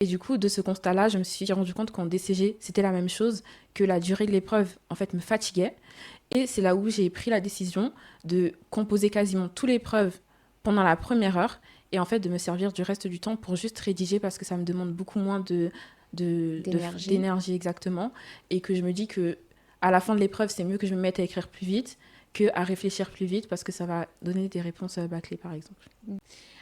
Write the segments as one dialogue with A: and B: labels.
A: Et du coup, de ce constat-là, je me suis rendu compte qu'en DCG, c'était la même chose, que la durée de l'épreuve, en fait, me fatiguait. Et c'est là où j'ai pris la décision de composer quasiment toute l'épreuve pendant la première heure et en fait de me servir du reste du temps pour juste rédiger parce que ça me demande beaucoup moins d'énergie exactement. Et que je me dis que à la fin de l'épreuve, c'est mieux que je me mette à écrire plus vite qu'à réfléchir plus vite parce que ça va donner des réponses bâclées, par exemple.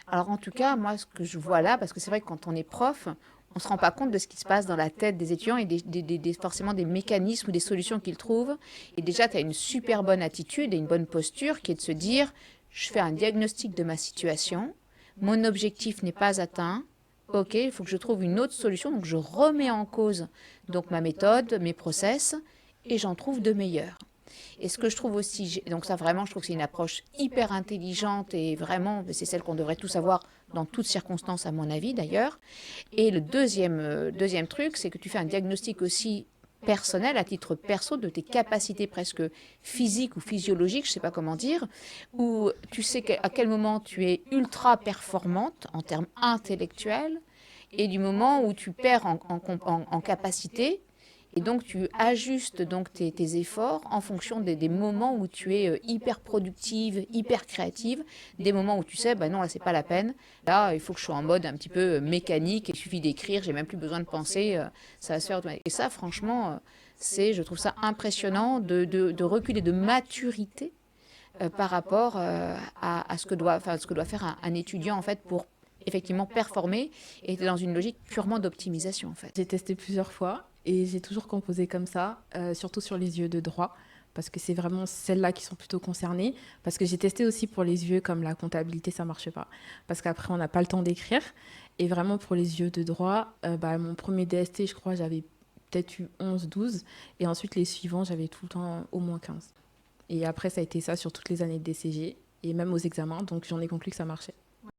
B: Alors en tout cas, moi, ce que je vois là, parce que c'est vrai que quand on est prof, on ne se rend pas compte de ce qui se passe dans la tête des étudiants et forcément des mécanismes ou des solutions qu'ils trouvent. Et déjà, tu as une super bonne attitude et une bonne posture qui est de se dire, je fais un diagnostic de ma situation, mon objectif n'est pas atteint, ok, il faut que je trouve une autre solution, donc je remets en cause donc ma méthode, mes process, et j'en trouve de meilleurs. Et ce que je trouve aussi, donc ça vraiment, je trouve que c'est une approche hyper intelligente et vraiment, c'est celle qu'on devrait tous avoir dans toutes circonstances, à mon avis d'ailleurs. Et le deuxième truc, c'est que tu fais un diagnostic aussi personnel, à titre perso, de tes capacités presque physiques ou physiologiques, je ne sais pas comment dire, où tu sais à quel moment tu es ultra performante en termes intellectuels et du moment où tu perds en capacité. Et donc, tu ajustes donc tes efforts en fonction des moments où tu es hyper productive, hyper créative, des moments où tu sais, ben non, là, c'est pas la peine. Là, il faut que je sois en mode un petit peu mécanique, il suffit d'écrire, j'ai même plus besoin de penser, ça va se faire automatiquement. Et ça, franchement, je trouve ça impressionnant de reculer de maturité par rapport à ce que doit faire un étudiant, en fait, pour effectivement performer et être dans une logique purement d'optimisation, en fait.
A: J'ai testé plusieurs fois et j'ai toujours composé comme ça, surtout sur les yeux de droit, parce que c'est vraiment celles-là qui sont plutôt concernées. Parce que j'ai testé aussi pour les yeux comme la comptabilité, ça ne marche pas. Parce qu'après, on n'a pas le temps d'écrire. Et vraiment, pour les yeux de droit, mon premier DST, je crois, j'avais peut-être eu 11, 12. Et ensuite, les suivants, j'avais tout le temps au moins 15. Et après, ça a été ça sur toutes les années de DCG et même aux examens. Donc, j'en ai conclu que ça marchait.